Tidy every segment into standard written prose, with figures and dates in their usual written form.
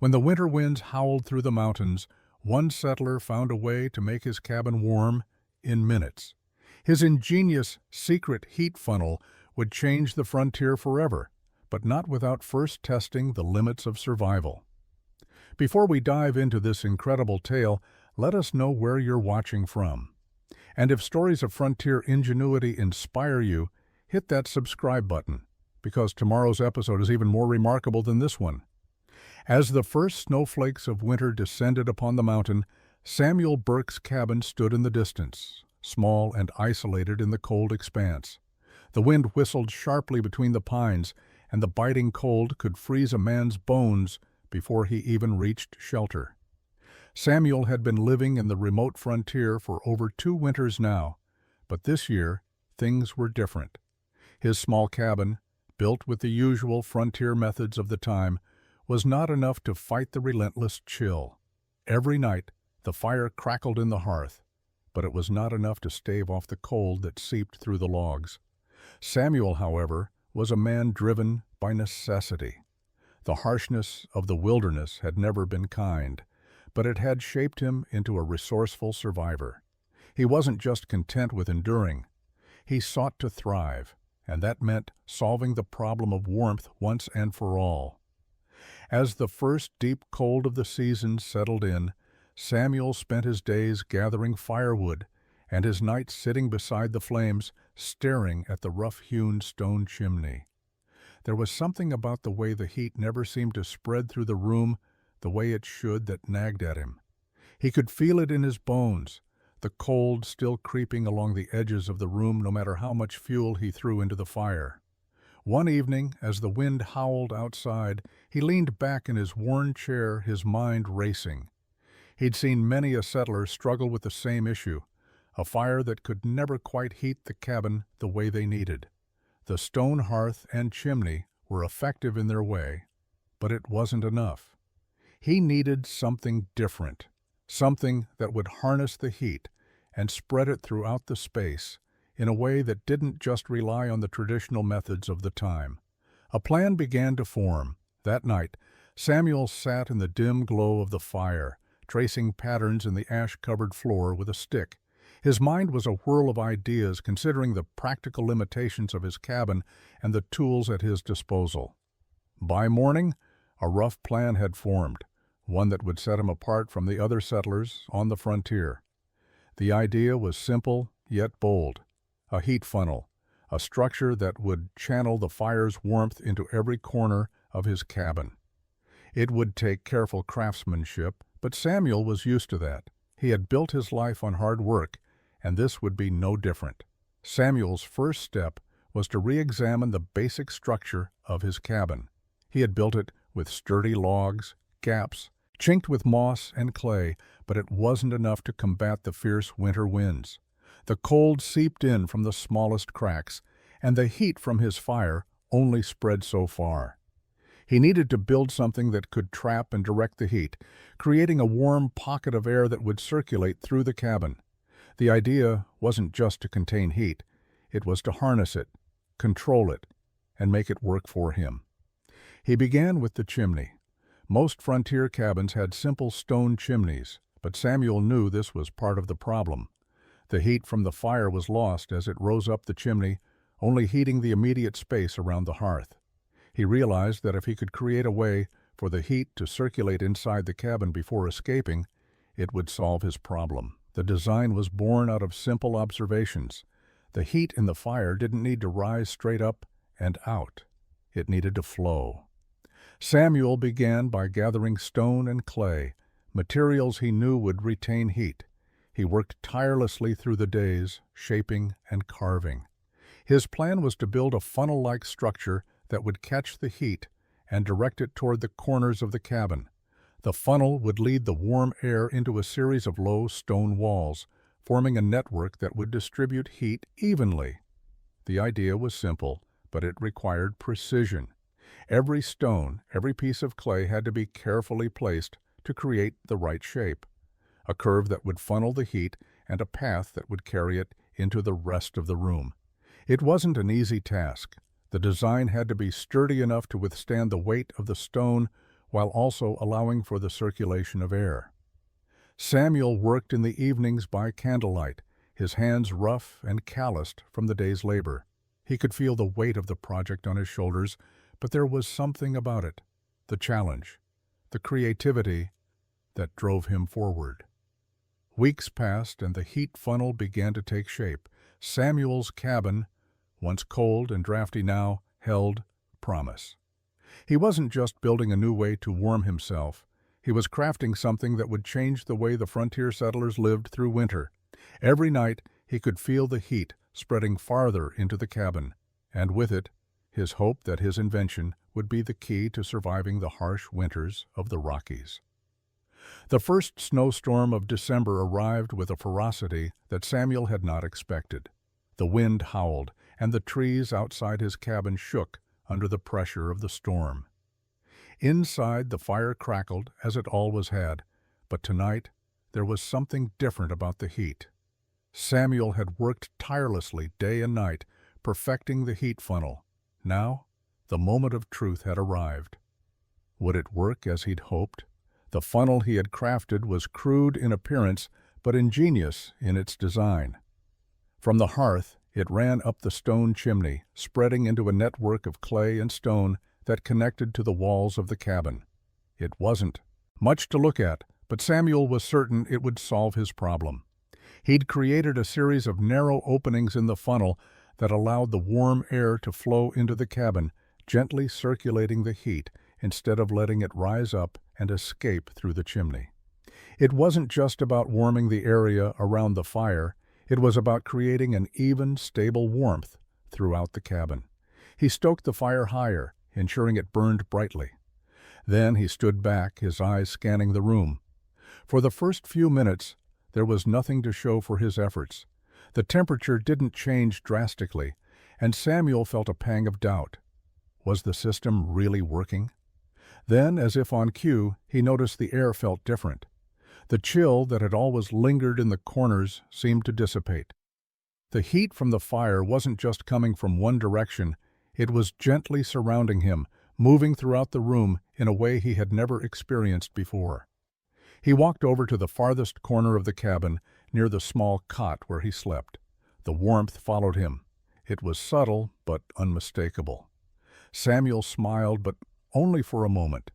When the winter winds howled through the mountains, one settler found a way to make his cabin warm in minutes. His ingenious secret heat funnel would change the frontier forever, but not without first testing the limits of survival. Before we dive into this incredible tale, let us know where you're watching from. And if stories of frontier ingenuity inspire you, hit that subscribe button, because tomorrow's episode is even more remarkable than this one. As the first snowflakes of winter descended upon the mountain, Samuel Burke's cabin stood in the distance, small and isolated in the cold expanse. The wind whistled sharply between the pines, and the biting cold could freeze a man's bones before he even reached shelter. Samuel had been living in the remote frontier for over 2 winters now, but this year things were different. His small cabin, built with the usual frontier methods of the time, was not enough to fight the relentless chill. Every night the fire crackled in the hearth, but it was not enough to stave off the cold that seeped through the logs. Samuel, however, was a man driven by necessity. The harshness of the wilderness had never been kind, but it had shaped him into a resourceful survivor. He wasn't just content with enduring. He sought to thrive, and that meant solving the problem of warmth once and for all. As the first deep cold of the season settled in, Samuel spent his days gathering firewood and his nights sitting beside the flames, staring at the rough-hewn stone chimney. There was something about the way the heat never seemed to spread through the room the way it should that nagged at him. He could feel it in his bones, the cold still creeping along the edges of the room no matter how much fuel he threw into the fire. One evening, as the wind howled outside, he leaned back in his worn chair, his mind racing. He'd seen many a settler struggle with the same issue, a fire that could never quite heat the cabin the way they needed. The stone hearth and chimney were effective in their way, but it wasn't enough. He needed something different, something that would harness the heat and spread it throughout the space in a way that didn't just rely on the traditional methods of the time. A plan began to form. That night, Samuel sat in the dim glow of the fire, tracing patterns in the ash-covered floor with a stick. His mind was a whirl of ideas, considering the practical limitations of his cabin and the tools at his disposal. By morning, a rough plan had formed, one that would set him apart from the other settlers on the frontier. The idea was simple yet bold: a heat funnel, a structure that would channel the fire's warmth into every corner of his cabin. It would take careful craftsmanship, but Samuel was used to that. He had built his life on hard work, and this would be no different. Samuel's first step was to re-examine the basic structure of his cabin. He had built it with sturdy logs, gaps, chinked with moss and clay, but it wasn't enough to combat the fierce winter winds. The cold seeped in from the smallest cracks, and the heat from his fire only spread so far. He needed to build something that could trap and direct the heat, creating a warm pocket of air that would circulate through the cabin. The idea wasn't just to contain heat, it was to harness it, control it, and make it work for him. He began with the chimney. Most frontier cabins had simple stone chimneys, but Samuel knew this was part of the problem. The heat from the fire was lost as it rose up the chimney, only heating the immediate space around the hearth. He realized that if he could create a way for the heat to circulate inside the cabin before escaping, it would solve his problem. The design was born out of simple observations. The heat in the fire didn't need to rise straight up and out. It needed to flow. Samuel began by gathering stone and clay, materials he knew would retain heat. He worked tirelessly through the days, shaping and carving. His plan was to build a funnel-like structure that would catch the heat and direct it toward the corners of the cabin. The funnel would lead the warm air into a series of low stone walls, forming a network that would distribute heat evenly. The idea was simple, but it required precision. Every stone, every piece of clay had to be carefully placed to create the right shape, a curve that would funnel the heat and a path that would carry it into the rest of the room. It wasn't an easy task. The design had to be sturdy enough to withstand the weight of the stone while also allowing for the circulation of air. Samuel worked in the evenings by candlelight, his hands rough and calloused from the day's labor. He could feel the weight of the project on his shoulders, but there was something about it, the challenge, the creativity, that drove him forward. Weeks passed and the heat funnel began to take shape. Samuel's cabin, once cold and drafty now, held promise. He wasn't just building a new way to warm himself. He was crafting something that would change the way the frontier settlers lived through winter. Every night he could feel the heat spreading farther into the cabin, and with it, his hope that his invention would be the key to surviving the harsh winters of the Rockies. The first snowstorm of December arrived with a ferocity that Samuel had not expected. The wind howled, and the trees outside his cabin shook under the pressure of the storm. Inside, the fire crackled, as it always had, but tonight there was something different about the heat. Samuel had worked tirelessly day and night, perfecting the heat funnel. Now, the moment of truth had arrived. Would it work as he'd hoped? The funnel he had crafted was crude in appearance, but ingenious in its design. From the hearth, it ran up the stone chimney, spreading into a network of clay and stone that connected to the walls of the cabin. It wasn't much to look at, but Samuel was certain it would solve his problem. He'd created a series of narrow openings in the funnel that allowed the warm air to flow into the cabin, gently circulating the heat instead of letting it rise up and escape through the chimney. It wasn't just about warming the area around the fire, it was about creating an even, stable warmth throughout the cabin. He stoked the fire higher, ensuring it burned brightly. Then he stood back, his eyes scanning the room. For the first few minutes, there was nothing to show for his efforts. The temperature didn't change drastically, and Samuel felt a pang of doubt. Was the system really working? Then, as if on cue, he noticed the air felt different. The chill that had always lingered in the corners seemed to dissipate. The heat from the fire wasn't just coming from one direction, it was gently surrounding him, moving throughout the room in a way he had never experienced before. He walked over to the farthest corner of the cabin, near the small cot where he slept. The warmth followed him. It was subtle, but unmistakable. Samuel smiled, but only for a moment.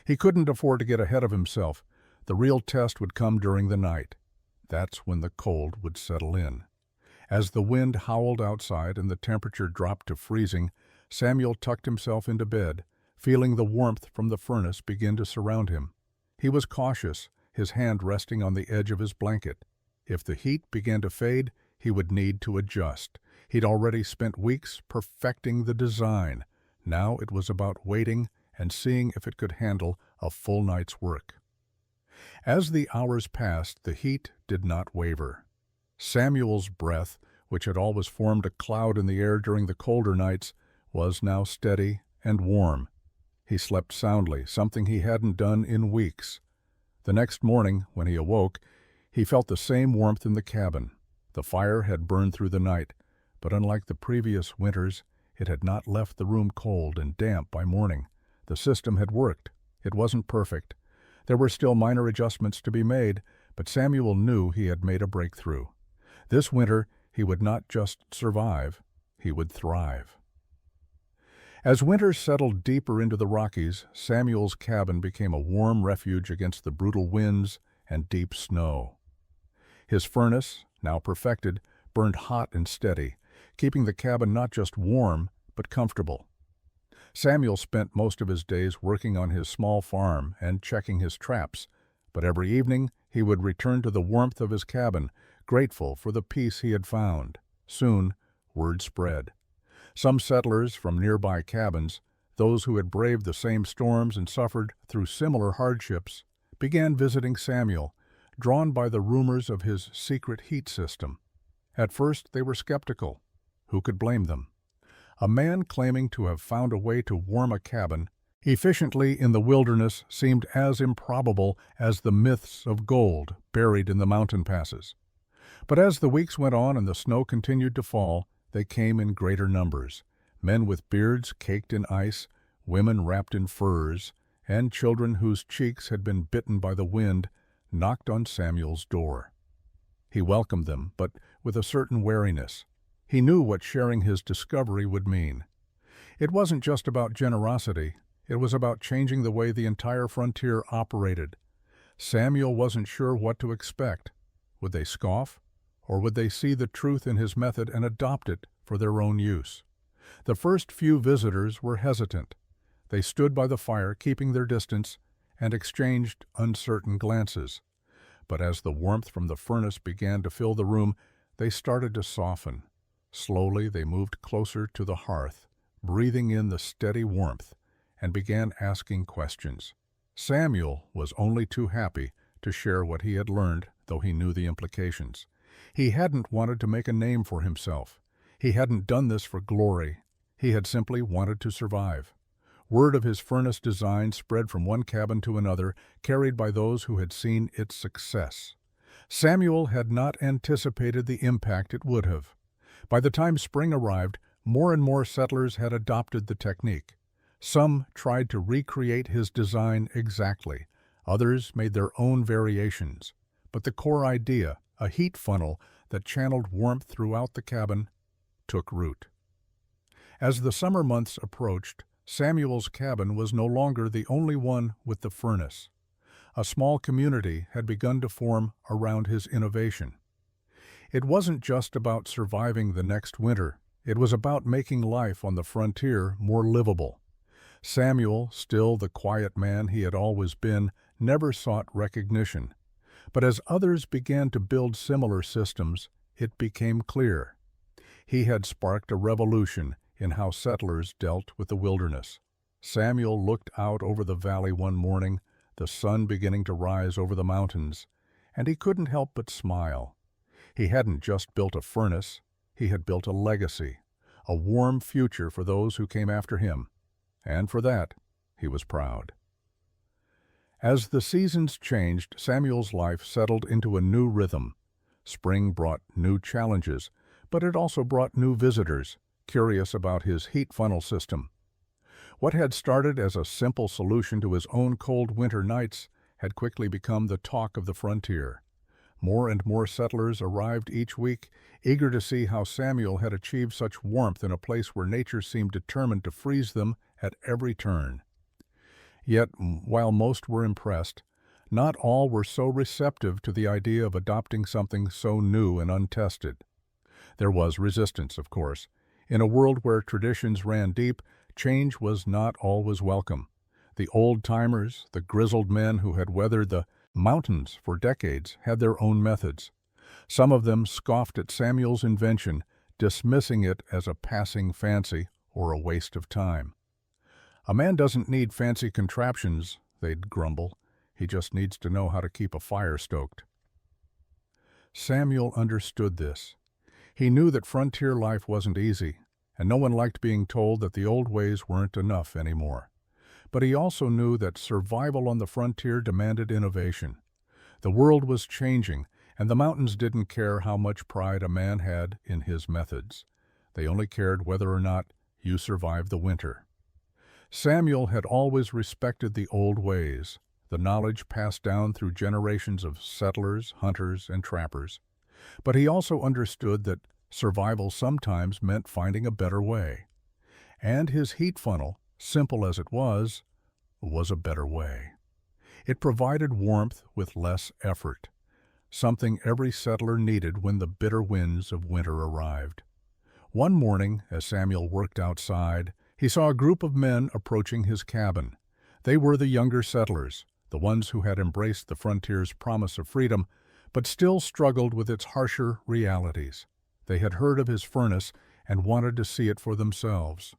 He couldn't afford to get ahead of himself. The real test would come during the night. That's when the cold would settle in. As the wind howled outside and the temperature dropped to freezing, Samuel tucked himself into bed, feeling the warmth from the furnace begin to surround him. He was cautious, his hand resting on the edge of his blanket. If the heat began to fade, he would need to adjust. He'd already spent weeks perfecting the design. Now it was about waiting and seeing if it could handle a full night's work. As the hours passed, the heat did not waver. Samuel's breath, which had always formed a cloud in the air during the colder nights, was now steady and warm. He slept soundly, something he hadn't done in weeks. The next morning, when he awoke, he felt the same warmth in the cabin. The fire had burned through the night, but unlike the previous winters, it had not left the room cold and damp by morning. The system had worked. It wasn't perfect. There were still minor adjustments to be made, but Samuel knew he had made a breakthrough. This winter, he would not just survive, he would thrive. As winter settled deeper into the Rockies, Samuel's cabin became a warm refuge against the brutal winds and deep snow. His furnace, now perfected, burned hot and steady, keeping the cabin not just warm, but comfortable. Samuel spent most of his days working on his small farm and checking his traps, but every evening he would return to the warmth of his cabin, grateful for the peace he had found. Soon, word spread. Some settlers from nearby cabins, those who had braved the same storms and suffered through similar hardships, began visiting Samuel, drawn by the rumors of his secret heat system. At first they were skeptical. Who could blame them? A man claiming to have found a way to warm a cabin efficiently in the wilderness seemed as improbable as the myths of gold buried in the mountain passes. But as the weeks went on and the snow continued to fall, they came in greater numbers. Men with beards caked in ice, women wrapped in furs, and children whose cheeks had been bitten by the wind knocked on Samuel's door. He welcomed them, but with a certain wariness. He knew what sharing his discovery would mean. It wasn't just about generosity, it was about changing the way the entire frontier operated. Samuel wasn't sure what to expect. Would they scoff, or would they see the truth in his method and adopt it for their own use? The first few visitors were hesitant. They stood by the fire, keeping their distance, and exchanged uncertain glances. But as the warmth from the furnace began to fill the room, they started to soften. Slowly they moved closer to the hearth, breathing in the steady warmth, and began asking questions. Samuel was only too happy to share what he had learned, though he knew the implications. He hadn't wanted to make a name for himself. He hadn't done this for glory. He had simply wanted to survive. Word of his furnace design spread from one cabin to another, carried by those who had seen its success. Samuel had not anticipated the impact it would have. By the time spring arrived, more and more settlers had adopted the technique. Some tried to recreate his design exactly. Others made their own variations. But the core idea, a heat funnel that channeled warmth throughout the cabin, took root. As the summer months approached, Samuel's cabin was no longer the only one with the furnace. A small community had begun to form around his innovation. It wasn't just about surviving the next winter. It was about making life on the frontier more livable. Samuel, still the quiet man he had always been, never sought recognition. But as others began to build similar systems, it became clear. He had sparked a revolution in how settlers dealt with the wilderness. Samuel looked out over the valley one morning, the sun beginning to rise over the mountains, and he couldn't help but smile. He hadn't just built a furnace, he had built a legacy, a warm future for those who came after him, and for that he was proud. As the seasons changed, Samuel's life settled into a new rhythm. Spring brought new challenges, but it also brought new visitors, curious about his heat funnel system. What had started as a simple solution to his own cold winter nights had quickly become the talk of the frontier. More and more settlers arrived each week, eager to see how Samuel had achieved such warmth in a place where nature seemed determined to freeze them at every turn. Yet, while most were impressed, not all were so receptive to the idea of adopting something so new and untested. There was resistance, of course. In a world where traditions ran deep, change was not always welcome. The old-timers, the grizzled men who had weathered the mountains for decades, had their own methods. Some of them scoffed at Samuel's invention, dismissing it as a passing fancy or a waste of time. "A man doesn't need fancy contraptions," they'd grumble. "He just needs to know how to keep a fire stoked." Samuel understood this. He knew that frontier life wasn't easy, and no one liked being told that the old ways weren't enough anymore. But he also knew that survival on the frontier demanded innovation. The world was changing, and the mountains didn't care how much pride a man had in his methods. They only cared whether or not you survived the winter. Samuel had always respected the old ways, the knowledge passed down through generations of settlers, hunters, and trappers. But he also understood that survival sometimes meant finding a better way. And his heat funnel, simple as it was a better way. It provided warmth with less effort, something every settler needed when the bitter winds of winter arrived. One morning, as Samuel worked outside, he saw a group of men approaching his cabin. They were the younger settlers, the ones who had embraced the frontier's promise of freedom, but still struggled with its harsher realities. They had heard of his furnace and wanted to see it for themselves.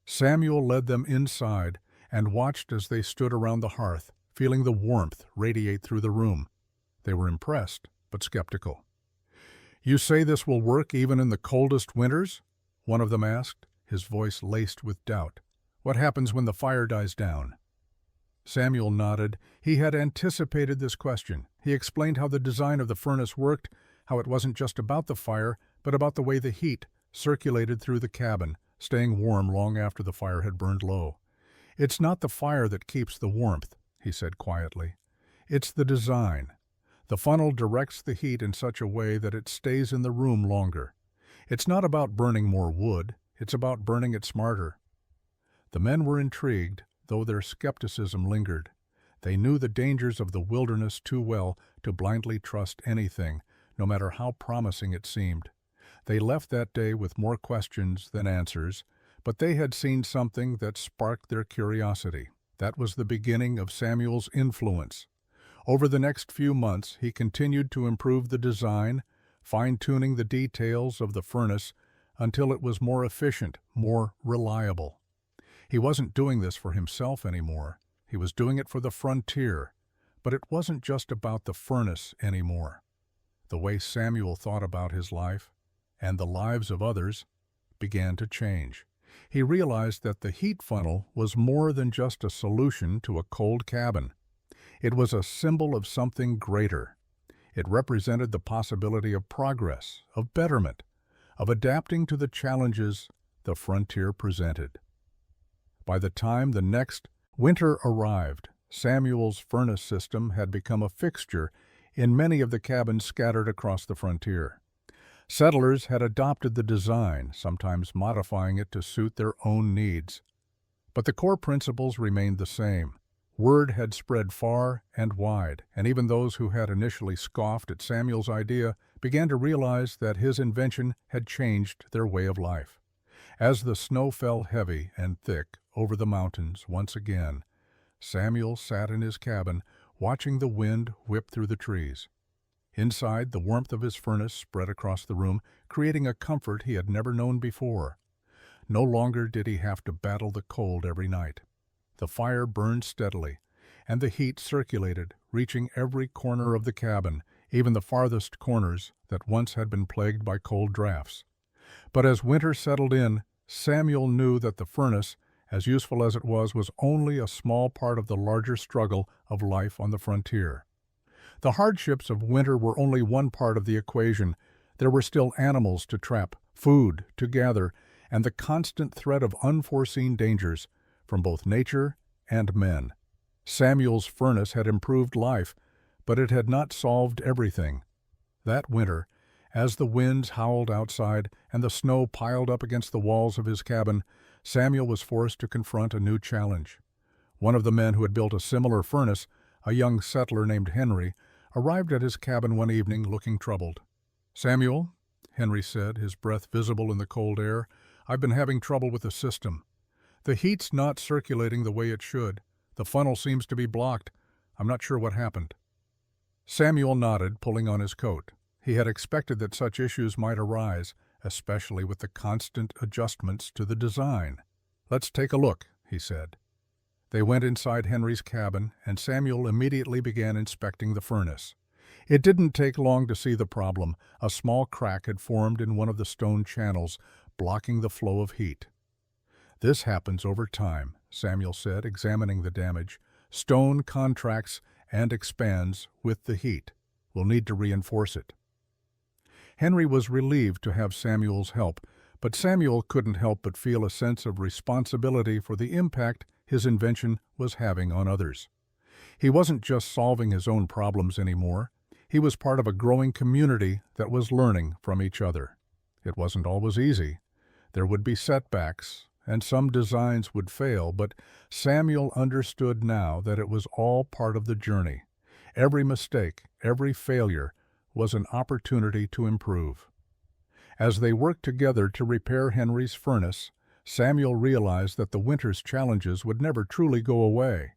Samuel led them inside and watched as they stood around the hearth, feeling the warmth radiate through the room. They were impressed, but skeptical. "You say this will work even in the coldest winters?" one of them asked, his voice laced with doubt. "What happens when the fire dies down?" Samuel nodded. He had anticipated this question. He explained how the design of the furnace worked, how it wasn't just about the fire, but about the way the heat circulated through the cabin, staying warm long after the fire had burned low. "It's not the fire that keeps the warmth," he said quietly. "It's the design. The funnel directs the heat in such a way that it stays in the room longer. It's not about burning more wood, it's about burning it smarter." The men were intrigued, though their skepticism lingered. They knew the dangers of the wilderness too well to blindly trust anything, no matter how promising it seemed. They left that day with more questions than answers, but they had seen something that sparked their curiosity. That was the beginning of Samuel's influence. Over the next few months, he continued to improve the design, fine-tuning the details of the furnace until it was more efficient, more reliable. He wasn't doing this for himself anymore. He was doing it for the frontier. But it wasn't just about the furnace anymore. The way Samuel thought about his life, and the lives of others, began to change. He realized that the heat funnel was more than just a solution to a cold cabin. It was a symbol of something greater. It represented the possibility of progress, of betterment, of adapting to the challenges the frontier presented. By the time the next winter arrived, Samuel's furnace system had become a fixture in many of the cabins scattered across the frontier. Settlers had adopted the design, sometimes modifying it to suit their own needs. But the core principles remained the same. Word had spread far and wide, and even those who had initially scoffed at Samuel's idea began to realize that his invention had changed their way of life. As the snow fell heavy and thick over the mountains once again, Samuel sat in his cabin, watching the wind whip through the trees. Inside, the warmth of his furnace spread across the room, creating a comfort he had never known before. No longer did he have to battle the cold every night. The fire burned steadily, and the heat circulated, reaching every corner of the cabin, even the farthest corners that once had been plagued by cold drafts. But as winter settled in, Samuel knew that the furnace, as useful as it was only a small part of the larger struggle of life on the frontier. The hardships of winter were only one part of the equation. There were still animals to trap, food to gather, and the constant threat of unforeseen dangers from both nature and men. Samuel's furnace had improved life, but it had not solved everything. That winter, as the winds howled outside and the snow piled up against the walls of his cabin, Samuel was forced to confront a new challenge. One of the men who had built a similar furnace, a young settler named Henry, arrived at his cabin one evening looking troubled. "Samuel," Henry said, his breath visible in the cold air, "I've been having trouble with the system. The heat's not circulating the way it should. The funnel seems to be blocked. I'm not sure what happened." Samuel nodded, pulling on his coat. He had expected that such issues might arise, especially with the constant adjustments to the design. "Let's take a look," he said. They went inside Henry's cabin, and Samuel immediately began inspecting the furnace. It didn't take long to see the problem. A small crack had formed in one of the stone channels, blocking the flow of heat. "This happens over time," Samuel said, examining the damage. "Stone contracts and expands with the heat. We'll need to reinforce it." Henry was relieved to have Samuel's help, but Samuel couldn't help but feel a sense of responsibility for the impact his invention was having on others. He wasn't just solving his own problems anymore. He was part of a growing community that was learning from each other. It wasn't always easy. There would be setbacks, and some designs would fail, but Samuel understood now that it was all part of the journey. Every mistake, every failure, was an opportunity to improve. As they worked together to repair Henry's furnace, Samuel realized that the winter's challenges would never truly go away.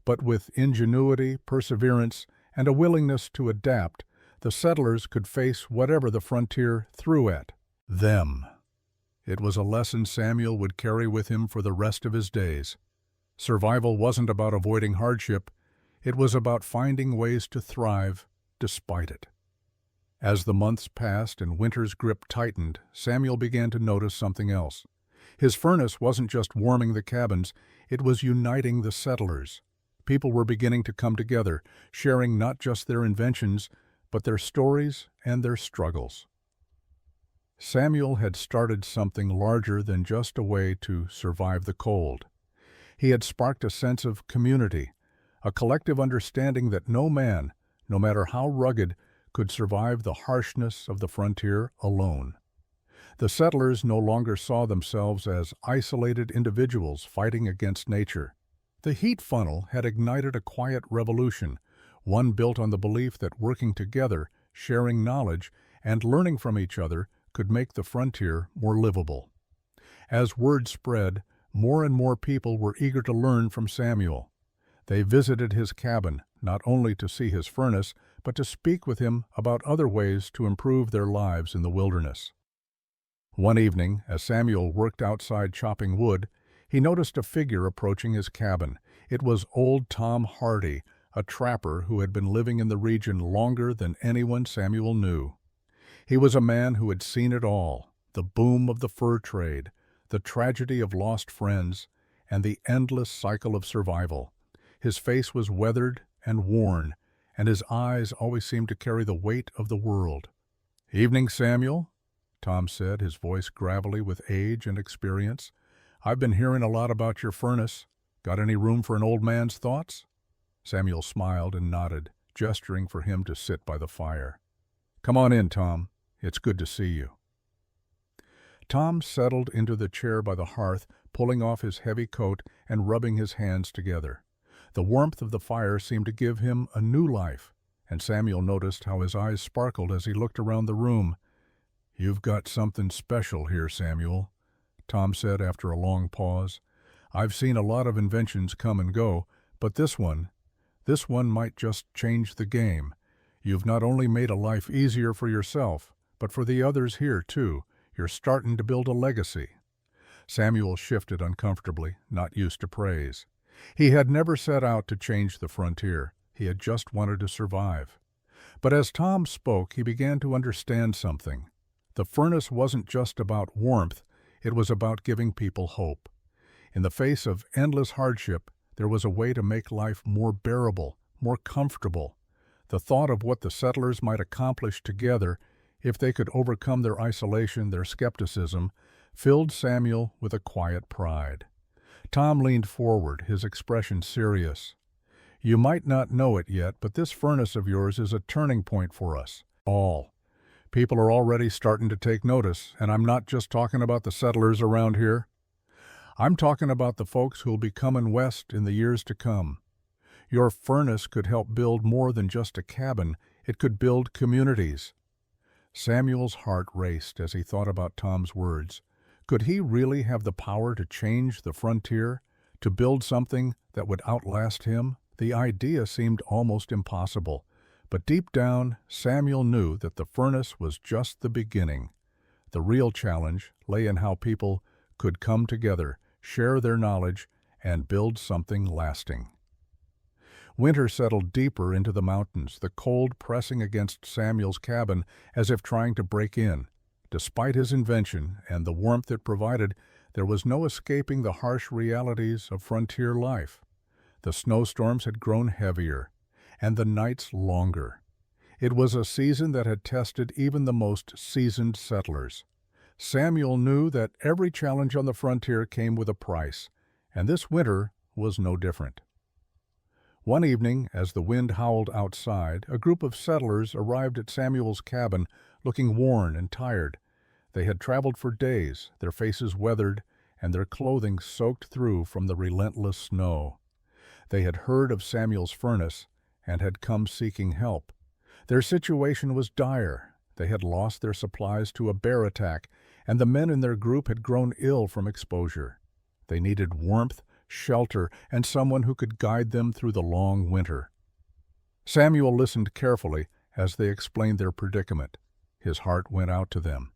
But with ingenuity, perseverance, and a willingness to adapt, the settlers could face whatever the frontier threw at them. It was a lesson Samuel would carry with him for the rest of his days. Survival wasn't about avoiding hardship. It was about finding ways to thrive despite it. As the months passed and winter's grip tightened, Samuel began to notice something else. His furnace wasn't just warming the cabins, it was uniting the settlers. People were beginning to come together, sharing not just their inventions, but their stories and their struggles. Samuel had started something larger than just a way to survive the cold. He had sparked a sense of community, a collective understanding that no man, no matter how rugged, could survive the harshness of the frontier alone. The settlers no longer saw themselves as isolated individuals fighting against nature. The heat funnel had ignited a quiet revolution, one built on the belief that working together, sharing knowledge, and learning from each other could make the frontier more livable. As word spread, more and more people were eager to learn from Samuel. They visited his cabin, not only to see his furnace, but to speak with him about other ways to improve their lives in the wilderness. One evening, as Samuel worked outside chopping wood, he noticed a figure approaching his cabin. It was old Tom Hardy, a trapper who had been living in the region longer than anyone Samuel knew. He was a man who had seen it all, the boom of the fur trade, the tragedy of lost friends, and the endless cycle of survival. His face was weathered and worn, and his eyes always seemed to carry the weight of the world. "Evening, Samuel," Tom said, his voice gravelly with age and experience. "I've been hearing a lot about your furnace. Got any room for an old man's thoughts?" Samuel smiled and nodded, gesturing for him to sit by the fire. "Come on in, Tom. It's good to see you." Tom settled into the chair by the hearth, pulling off his heavy coat and rubbing his hands together. The warmth of the fire seemed to give him a new life, and Samuel noticed how his eyes sparkled as he looked around the room. "You've got something special here, Samuel," Tom said after a long pause. "I've seen a lot of inventions come and go, but this one might just change the game. You've not only made a life easier for yourself, but for the others here, too. You're starting to build a legacy." Samuel shifted uncomfortably, not used to praise. He had never set out to change the frontier. He had just wanted to survive. But as Tom spoke, he began to understand something. The furnace wasn't just about warmth, it was about giving people hope. In the face of endless hardship, there was a way to make life more bearable, more comfortable. The thought of what the settlers might accomplish together if they could overcome their isolation, their skepticism, filled Samuel with a quiet pride. Tom leaned forward, his expression serious. "You might not know it yet, but this furnace of yours is a turning point for us all. People are already starting to take notice, and I'm not just talking about the settlers around here. I'm talking about the folks who'll be coming west in the years to come. Your furnace could help build more than just a cabin. It could build communities." Samuel's heart raced as he thought about Tom's words. Could he really have the power to change the frontier, to build something that would outlast him? The idea seemed almost impossible, but deep down, Samuel knew that the furnace was just the beginning. The real challenge lay in how people could come together, share their knowledge, and build something lasting. Winter settled deeper into the mountains, the cold pressing against Samuel's cabin as if trying to break in. Despite his invention and the warmth it provided, there was no escaping the harsh realities of frontier life. The snowstorms had grown heavier, and the nights longer. It was a season that had tested even the most seasoned settlers. Samuel knew that every challenge on the frontier came with a price, and this winter was no different. One evening, as the wind howled outside, a group of settlers arrived at Samuel's cabin, looking worn and tired. They had traveled for days, their faces weathered, and their clothing soaked through from the relentless snow. They had heard of Samuel's furnace and had come seeking help. Their situation was dire. They had lost their supplies to a bear attack, and the men in their group had grown ill from exposure. They needed warmth, shelter, and someone who could guide them through the long winter. Samuel listened carefully as they explained their predicament. His heart went out to them.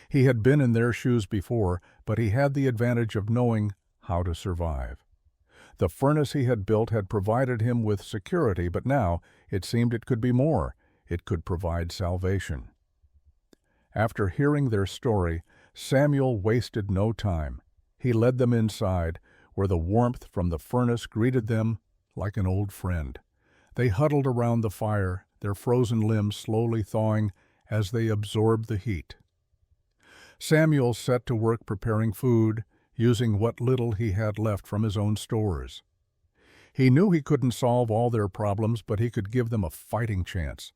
He had been in their shoes before, but he had the advantage of knowing how to survive. The furnace he had built had provided him with security, but now it seemed it could be more. It could provide salvation. After hearing their story, Samuel wasted no time. He led them inside, where the warmth from the furnace greeted them like an old friend. They huddled around the fire, their frozen limbs slowly thawing as they absorbed the heat. Samuel set to work preparing food, using what little he had left from his own stores. He knew he couldn't solve all their problems, but he could give them a fighting chance.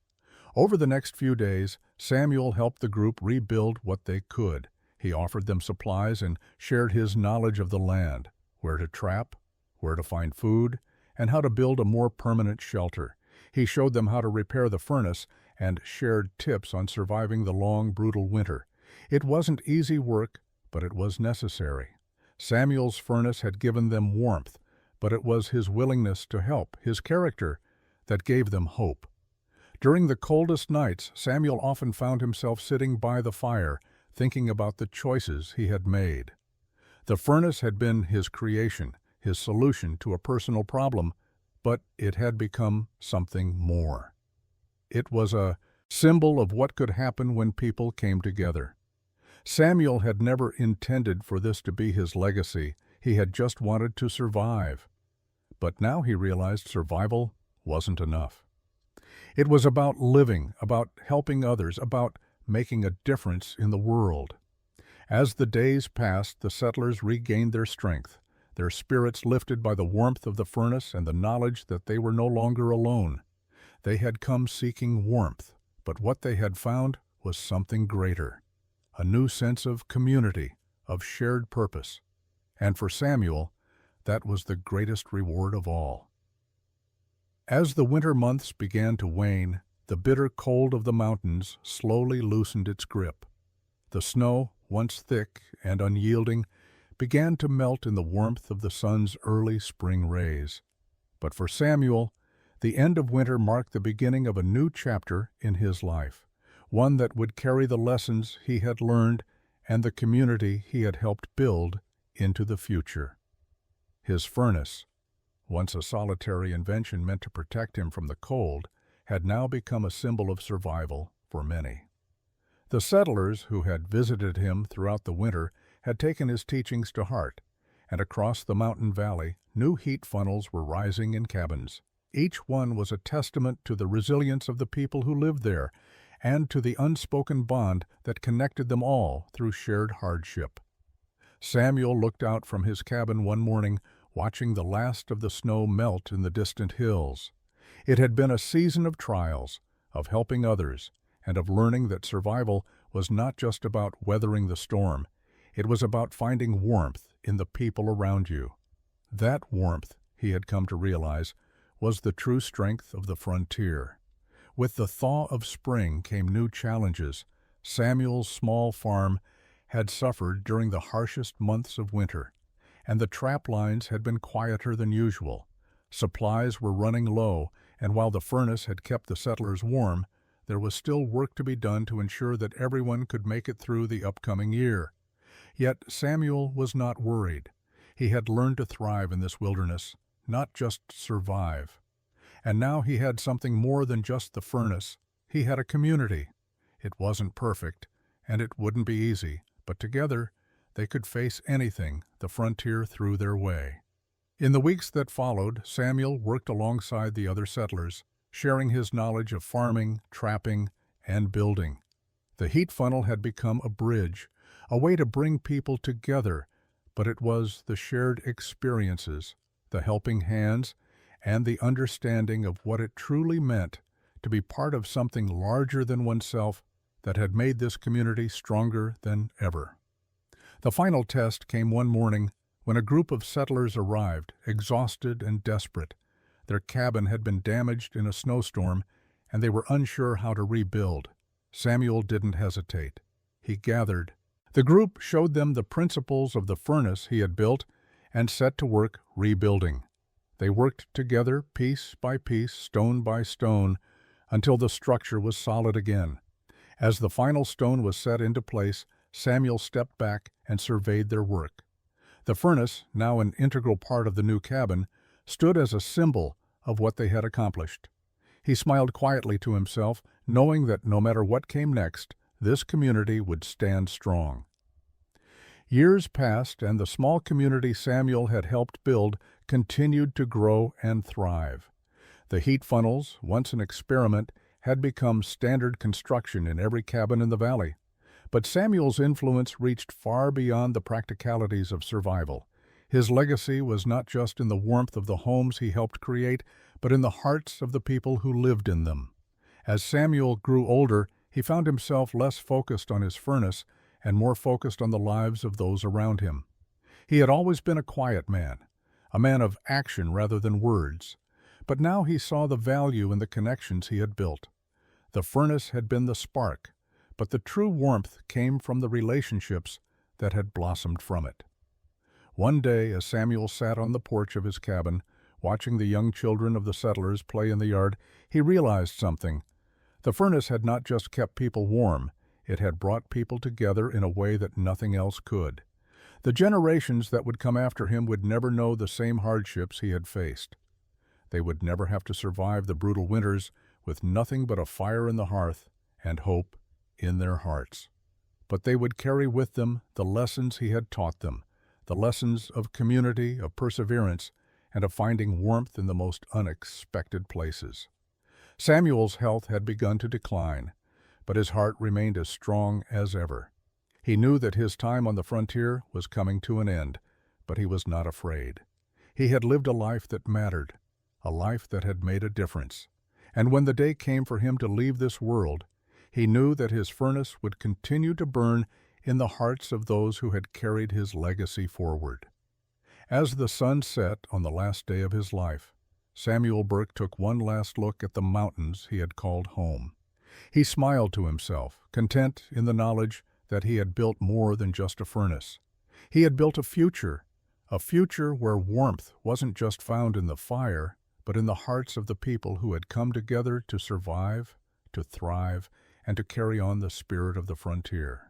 Over the next few days, Samuel helped the group rebuild what they could. He offered them supplies and shared his knowledge of the land, where to trap, where to find food, and how to build a more permanent shelter. He showed them how to repair the furnace and shared tips on surviving the long, brutal winter. It wasn't easy work, but it was necessary. Samuel's furnace had given them warmth, but it was his willingness to help, his character, that gave them hope. During the coldest nights, Samuel often found himself sitting by the fire, thinking about the choices he had made. The furnace had been his creation, his solution to a personal problem, but it had become something more. It was a symbol of what could happen when people came together. Samuel had never intended for this to be his legacy. He had just wanted to survive. But now he realized survival wasn't enough. It was about living, about helping others, about making a difference in the world. As the days passed, the settlers regained their strength, their spirits lifted by the warmth of the furnace and the knowledge that they were no longer alone. They had come seeking warmth, but what they had found was something greater, a new sense of community, of shared purpose. And for Samuel, that was the greatest reward of all. As the winter months began to wane, the bitter cold of the mountains slowly loosened its grip. The snow, once thick and unyielding, began to melt in the warmth of the sun's early spring rays. But for Samuel, the end of winter marked the beginning of a new chapter in his life, one that would carry the lessons he had learned and the community he had helped build into the future. His furnace, once a solitary invention meant to protect him from the cold, had now become a symbol of survival for many. The settlers who had visited him throughout the winter had taken his teachings to heart, and across the mountain valley, new heat funnels were rising in cabins. Each one was a testament to the resilience of the people who lived there, and to the unspoken bond that connected them all through shared hardship. Samuel looked out from his cabin one morning, watching the last of the snow melt in the distant hills. It had been a season of trials, of helping others, and of learning that survival was not just about weathering the storm. It was about finding warmth in the people around you. That warmth, he had come to realize, was the true strength of the frontier. With the thaw of spring came new challenges. Samuel's small farm had suffered during the harshest months of winter, and the trap lines had been quieter than usual. Supplies were running low, and while the furnace had kept the settlers warm, there was still work to be done to ensure that everyone could make it through the upcoming year. Yet Samuel was not worried. He had learned to thrive in this wilderness, not just survive. And now he had something more than just the furnace. He had a community. It wasn't perfect, and it wouldn't be easy, but together they could face anything the frontier threw their way. In the weeks that followed, Samuel worked alongside the other settlers, sharing his knowledge of farming, trapping, and building. The heat funnel had become a bridge, a way to bring people together, but it was the shared experiences, the helping hands, and the understanding of what it truly meant to be part of something larger than oneself that had made this community stronger than ever. The final test came one morning when a group of settlers arrived, exhausted and desperate. Their cabin had been damaged in a snowstorm, and they were unsure how to rebuild. Samuel didn't hesitate. He gathered. The group showed them the principles of the furnace he had built and set to work rebuilding. They worked together, piece by piece, stone by stone, until the structure was solid again. As the final stone was set into place, Samuel stepped back and surveyed their work. The furnace, now an integral part of the new cabin, stood as a symbol of what they had accomplished. He smiled quietly to himself, knowing that no matter what came next, this community would stand strong. Years passed, and the small community Samuel had helped build continued to grow and thrive. The heat funnels, once an experiment, had become standard construction in every cabin in the valley. But Samuel's influence reached far beyond the practicalities of survival. His legacy was not just in the warmth of the homes he helped create, but in the hearts of the people who lived in them. As Samuel grew older, he found himself less focused on his furnace and more focused on the lives of those around him. He had always been a quiet man, a man of action rather than words. But now he saw the value in the connections he had built. The furnace had been the spark, but the true warmth came from the relationships that had blossomed from it. One day, as Samuel sat on the porch of his cabin, watching the young children of the settlers play in the yard, he realized something. The furnace had not just kept people warm, it had brought people together in a way that nothing else could. The generations that would come after him would never know the same hardships he had faced. They would never have to survive the brutal winters with nothing but a fire in the hearth and hope in their hearts. But they would carry with them the lessons he had taught them, the lessons of community, of perseverance, and of finding warmth in the most unexpected places. Samuel's health had begun to decline, but his heart remained as strong as ever. He knew that his time on the frontier was coming to an end, but he was not afraid. He had lived a life that mattered, a life that had made a difference. And when the day came for him to leave this world, he knew that his furnace would continue to burn in the hearts of those who had carried his legacy forward. As the sun set on the last day of his life, Samuel Burke took one last look at the mountains he had called home. He smiled to himself, content in the knowledge that he had built more than just a furnace. He had built a future where warmth wasn't just found in the fire, but in the hearts of the people who had come together to survive, to thrive, and to carry on the spirit of the frontier.